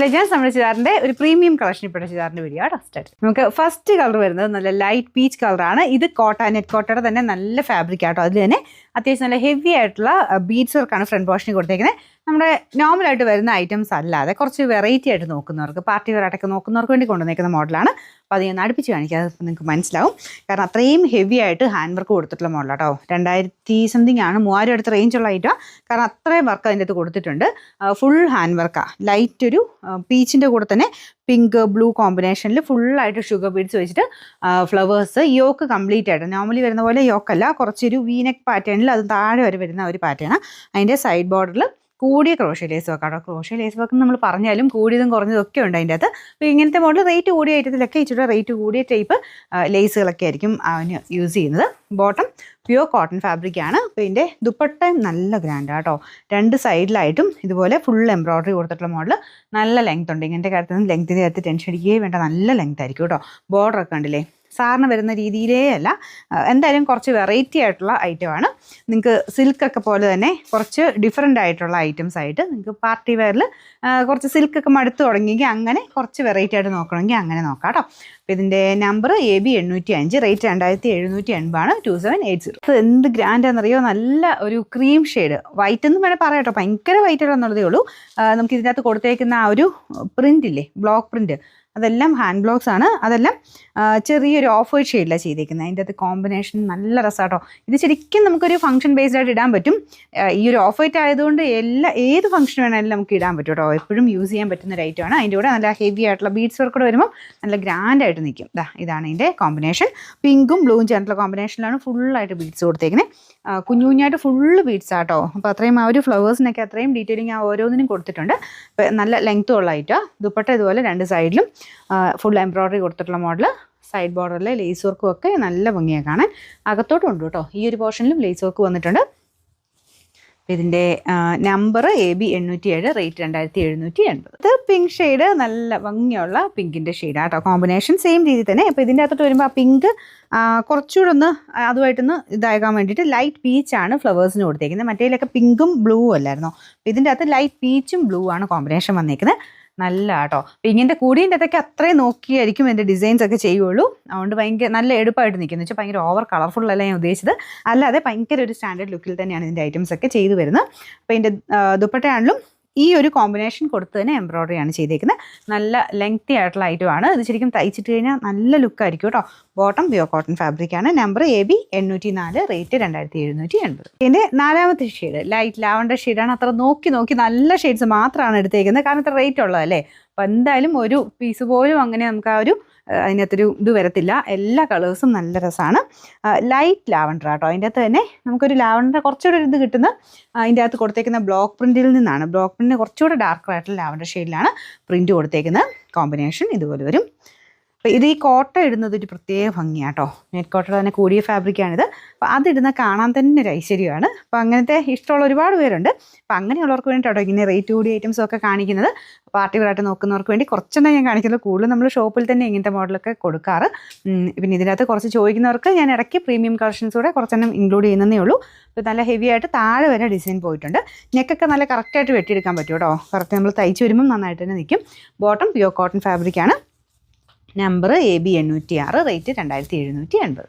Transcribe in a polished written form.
Legends നമ്മുടെ ചുരിദാറിന്റെ ഒരു premium collection ഇപ്പോഴത്തെ ചുരിദാറിന്റെ വീഡിയോ ആണ് സ്റ്റാർട്ട്. നമുക്ക് ഫസ്റ്റ് കളർ വരുന്നത് നല്ല ലൈറ്റ് പീച്ച് കളറാണ്. ഇത് നെറ്റ് കോട്ടയുടെ തന്നെ നല്ല ഫാബ്രിക് ആട്ടോ. അതിൽ തന്നെ അത്യാവശ്യം നല്ല ഹെവി ആയിട്ടുള്ള ബീഡ്സ് വർക്കാണ് ഫ്രണ്ട് പോർഷനിൽ കൊടുത്തേക്കുന്നത്. നമ്മുടെ നോർമലായിട്ട് വരുന്ന ഐറ്റംസ് അല്ലാതെ കുറച്ച് വെറൈറ്റി ആയിട്ട് നോക്കുന്നവർക്ക്, പാർട്ടി വെയർ ആയിട്ടൊക്കെ നോക്കുന്നവർക്ക് വേണ്ടി കൊണ്ടുവന്നേക്കുന്ന മോഡലാണ്. അപ്പോൾ അത് ഞാൻ അടുപ്പിച്ച് കാണിക്കാം, അത് നിങ്ങൾക്ക് മനസ്സിലാവും. കാരണം അത്രയും ഹെവി ആയിട്ട് ഹാൻഡ് വർക്ക് കൊടുത്തിട്ടുള്ള മോഡലാട്ടോ. 2000 സംതിങ് ആണ്, 3000 അടുത്ത് റേഞ്ചുള്ള ഐറ്റം. കാരണം അത്രയും വർക്ക് അതിൻ്റെ അകത്ത് കൊടുത്തിട്ടുണ്ട്. ഫുൾ ഹാൻഡ് വർക്കാണ്. ലൈറ്റ് ഒരു പീച്ചിൻ്റെ കൂടെ തന്നെ പിങ്ക് ബ്ലൂ കോമ്പിനേഷനിൽ ഫുള്ളായിട്ട് ഷുഗർ ബീഡ്സ് വെച്ചിട്ട് ഫ്ലവേഴ്സ്. യോക്ക് കംപ്ലീറ്റ് ആയിട്ട് നോർമലി വരുന്ന പോലെ യോക്കല്ല, കുറച്ചൊരു വീനെക്ക് പാറ്റേണിൽ അത് താഴെ വരെ വരുന്ന ഒരു പാറ്റേൺ. അതിൻ്റെ സൈഡ് ബോർഡറിൽ കൂടിയ ക്രോഷ്യ ലേസ് വർക്ക് ആട്ടോ. ക്രോഷ്യ ലേസ് വർക്ക് നമ്മൾ പറഞ്ഞാലും കൂടിയതും കുറഞ്ഞതും ഒക്കെ ഉണ്ട് അതിൻ്റെ അകത്ത്. അപ്പോൾ ഇങ്ങനത്തെ മോഡൽ റേറ്റ് കൂടിയ ഐറ്റത്തിലൊക്കെ ഇച്ചിരി റേറ്റ് കൂടിയ ടൈപ്പ് ലേസുകളൊക്കെ ആയിരിക്കും അവന് യൂസ് ചെയ്യുന്നത്. ബോട്ടം പ്യുവർ കോട്ടൺ ഫാബ്രിക് ആണ്. അപ്പോൾ ഇതിൻ്റെ ദുപ്പട്ടയും നല്ല ഗ്രാൻഡാണ് കേട്ടോ. രണ്ട് സൈഡിലായിട്ടും ഇതുപോലെ ഫുൾ എംബ്രോയ്ഡറി കൊടുത്തിട്ടുള്ള മോഡൽ. നല്ല ലെങ്ത് ഉണ്ട്. ഇങ്ങനത്തെ കാര്യത്തിൽ ലെങ്ത്തിൻ്റെ കാര്യത്തിൽ ടെൻഷൻ അടിക്കുകയും വേണ്ട, നല്ല ലെങ്ത് ആയിരിക്കും കേട്ടോ. ബോർഡറൊക്കെ ഉണ്ടല്ലേ, സാറിന് വരുന്ന രീതിയിലേ അല്ല, എന്തായാലും കുറച്ച് വെറൈറ്റി ആയിട്ടുള്ള ഐറ്റമാണ്. നിങ്ങൾക്ക് സിൽക്കൊക്കെ പോലെ തന്നെ കുറച്ച് ഡിഫറെൻ്റ് ആയിട്ടുള്ള ഐറ്റംസ് ആയിട്ട് നിങ്ങൾക്ക് പാർട്ടി വെയറിൽ കുറച്ച് സിൽക്കൊക്കെ മടുത്ത് തുടങ്ങിയെങ്കിൽ അങ്ങനെ കുറച്ച് വെറൈറ്റി ആയിട്ട് നോക്കണമെങ്കിൽ അങ്ങനെ നോക്കാം കേട്ടോ. അപ്പോൾ ഇതിൻ്റെ നമ്പർ AB 805, റേറ്റ് 2780 ആണ്, 2780. ഇത് എന്ത് ഗ്രാൻഡാണെന്നറിയോ, നല്ല ഒരു ക്രീം ഷെയ്ഡ് വൈറ്റ് എന്ന് വേണേൽ പറയാം കേട്ടോ. ഭയങ്കര വൈറ്റ് ആണെന്നുള്ളതേ ഉള്ളൂ. നമുക്ക് ഇതിനകത്ത് കൊടുത്തേക്കുന്ന ആ ഒരു പ്രിൻ്റ് ഇല്ലേ, ബ്ലോക്ക് പ്രിൻ്റ്, അതെല്ലാം ഹാൻഡ് ബ്ലോക്സ് ആണ്. അതെല്ലാം ചെറിയൊരു ഓഫ് വൈറ്റ് ഷെയ്ഡിലാണ് ചെയ്തേക്കുന്നത്. അതിൻ്റെ അകത്ത് കോമ്പിനേഷൻ നല്ല രസമാട്ടോ. ഇത് ശരിക്കും നമുക്കൊരു ഫംഗ്ഷൻ ബേസ്ഡ് ആയിട്ട് ഇടാൻ പറ്റും. ഈ ഒരു ഓഫ് വൈറ്റ് ആയതുകൊണ്ട് ഏത് ഫംഗ്ഷൻ വേണമെങ്കിലും നമുക്ക് ഇടാൻ പറ്റും കേട്ടോ. എപ്പോഴും യൂസ് ചെയ്യാൻ പറ്റുന്ന ഒരു ഐറ്റമാണ്. അതിൻ്റെ കൂടെ നല്ല ഹെവി ആയിട്ടുള്ള ബീഡ്സ് വർക്ക് കൂടെ വരുമ്പോൾ നല്ല ഗ്രാൻഡായിട്ട് നിൽക്കും. ഇതാണ് ഇതിൻ്റെ കോമ്പിനേഷൻ. പിങ്കും ബ്ലൂവും ചേർന്നുള്ള കോമ്പിനേഷനിലാണ് ഫുള്ളായിട്ട് ബീഡ്സ് കൊടുത്തേക്കുന്നത്. കുഞ്ഞു കുഞ്ഞായിട്ട് ഫുള്ള് ബീഡ്സ് ആട്ടോ. അപ്പോൾ അത്രയും ആ ഒരു ഫ്ലവേഴ്സിനൊക്കെ അത്രയും ഡീറ്റെയിലിംഗ് ആ ഓരോന്നിനും കൊടുത്തിട്ടുണ്ട്. നല്ല ലെങ്ത്തും ഉള്ള ഐറ്റമാണ്. ദുപ്പട്ട ഇതുപോലെ രണ്ട് സൈഡിലും ഫുൾ എംബ്രോയ്ഡറി കൊടുത്തിട്ടുള്ള മോഡൽ. സൈഡ് ബോർഡറിലെ ലേസ് വർക്കും ഒക്കെ നല്ല ഭംഗിയാണ് കാണാൻ. അകത്തോട്ടും ഉണ്ട് കേട്ടോ. ഈ ഒരു പോർഷനിലും ലേസ് വർക്ക് വന്നിട്ടുണ്ട്. ഇതിൻ്റെ നമ്പർ AB 807, റേറ്റ് 2780. ഇത് പിങ്ക് ഷെയ്ഡ്, നല്ല ഭംഗിയുള്ള പിങ്കിൻ്റെ ഷെയ്ഡാണ് കേട്ടോ. കോമ്പിനേഷൻ സെയിം രീതിയിൽ തന്നെ. അപ്പോൾ ഇതിൻ്റെ അകത്തോട്ട് വരുമ്പോൾ ആ പിങ്ക് കുറച്ചുകൂടെ ഒന്ന് അതുമായിട്ടൊന്ന് ഇതാകാൻ വേണ്ടിയിട്ട് ലൈറ്റ് പീച്ചാണ് ഫ്ലവേഴ്സിന് കൊടുത്തേക്കുന്നത്. മറ്റേതിലൊക്കെ പിങ്കും ബ്ലൂ അല്ലായിരുന്നോ. അപ്പോൾ ഇതിൻ്റെ അകത്ത് ലൈറ്റ് പീച്ചും ബ്ലൂ ആണ് കോമ്പിനേഷൻ വന്നേക്കുന്നത്. നല്ല കേട്ടോ. അപ്പോൾ ഇങ്ങനത്തെ കൂടിയതിൻ്റെ അകത്തൊക്കെ അത്രയും നോക്കിയായിരിക്കും എൻ്റെ ഡിസൈൻസ് ഒക്കെ ചെയ്യുള്ളൂ. അതുകൊണ്ട് ഭയങ്കര നല്ല എടുപ്പായിട്ട് നിൽക്കുന്നത് വെച്ചാൽ ഭയങ്കര ഓവർ കളർഫുൾ അല്ല ഞാൻ ഉദ്ദേശിച്ചത്. അല്ലാതെ ഭയങ്കര ഒരു സ്റ്റാൻഡേർഡ് ലുക്കിൽ തന്നെയാണ് ഇതിൻ്റെ ഐറ്റംസ് ഒക്കെ ചെയ്തു വരുന്നത്. അപ്പോൾ ഇതിൻ്റെ ദുപ്പട്ടയാണെങ്കിലും ഈ ഒരു കോമ്പിനേഷൻ കൊടുത്ത് തന്നെ എംബ്രോയ്ഡറി ആണ് ചെയ്തേക്കുന്നത്. നല്ല ലെങ്തി ആയിട്ടുള്ള ഐറ്റമാണ്. ഇത് ശരിക്കും തയ്ച്ചിട്ട് കഴിഞ്ഞാൽ നല്ല ലുക്കായിരിക്കും കേട്ടോ. ബോട്ടം പ്യുവർ കോട്ടൺ ഫാബ്രിക് ആണ്. Number AB 804, rate 2780. ഇതിൻ്റെ നാലാമത്തെ ഷെയ്ഡ് ലൈറ്റ് ലാവണ്ടർ ഷെയ്ഡാണ്. അത്ര നോക്കി നല്ല ഷെയ്ഡ്സ് മാത്രമാണ് എടുത്തേക്കുന്നത്. കാരണം ഇത്ര റേറ്റ് ഉള്ളതല്ലേ. അപ്പോൾ എന്തായാലും ഒരു പീസ് പോലും അങ്ങനെ നമുക്ക് ആ ഒരു അതിനകത്തൊരു ഇത് വരത്തില്ല. എല്ലാ കളേഴ്സും നല്ല രസമാണ്. ലൈറ്റ് ലാവണ്ടർ ആട്ടോ. അതിൻ്റെ അകത്ത് തന്നെ നമുക്കൊരു ലാവണ്ടർ കുറച്ചുകൂടെ ഒരു ഇത് കിട്ടുന്ന അതിൻ്റെ അകത്ത് കൊടുത്തേക്കുന്ന ബ്ലോക്ക് പ്രിൻറ്റിൽ നിന്നാണ്. ബ്ലോക്ക് പ്രിൻറ്റിന് കുറച്ചുകൂടെ ഡാർക്കർ ആയിട്ടുള്ള ലാവണ്ടർ ഷെയ്ഡിലാണ് പ്രിൻറ്റ് കൊടുത്തേക്കുന്നത്. കോമ്പിനേഷൻ ഇതുപോലെ വരും. അപ്പോൾ ഇത് ഈ കോട്ട ഇടുന്നത് ഒരു പ്രത്യേക ഭംഗിയാട്ടോ. നെറ്റ് കോട്ടയുടെ തന്നെ കൂടിയ ഫാബ്രിക്കാണിത്. അപ്പോൾ അതിടുന്ന കാണാൻ തന്നെ ഒരു ഐശ്വര്യമാണ്. അപ്പോൾ അങ്ങനത്തെ ഇഷ്ടമുള്ള ഒരുപാട് പേരുണ്ട്. അപ്പോൾ അങ്ങനെയുള്ളവർക്ക് വേണ്ടിയിട്ടോ ഇങ്ങനെ റേറ്റ് കൂടിയ ഐറ്റംസൊക്കെ കാണിക്കുന്നത്. പാർട്ടി വെയറായിട്ട് നോക്കുന്നവർക്ക് വേണ്ടി കുറച്ചെണ്ണം ഞാൻ കാണിക്കുന്നത്. കൂടുതലും നമ്മൾ ഷോപ്പിൽ തന്നെ ഇങ്ങനത്തെ മോഡലൊക്കെ കൊടുക്കാറ്. പിന്നെ ഇതിനകത്ത് കുറച്ച് ചോദിക്കുന്നവർക്ക് ഞാൻ ഇടയ്ക്ക് പ്രീമിയം കളക്ഷൻസ് കൂടെ കുറച്ചെണ്ണം ഇൻക്ലൂഡ് ചെയ്യുന്നതേ ഉള്ളൂ. അപ്പോൾ നല്ല ഹെവി ആയിട്ട് താഴെ വരെ ഡിസൈൻ പോയിട്ടുണ്ട്. നെക്കൊക്കെ നല്ല കറക്റ്റായിട്ട് വെട്ടിയെടുക്കാൻ പറ്റും കേട്ടോ. കറക്റ്റ് നമ്മൾ തയ്ച്ച് വരുമ്പം നന്നായിട്ട് തന്നെ നിൽക്കും. ബോട്ടം പ്യുവർ കോട്ടൺ ഫാബ്രിക്കാണ്. Number AB 806, rate 2780.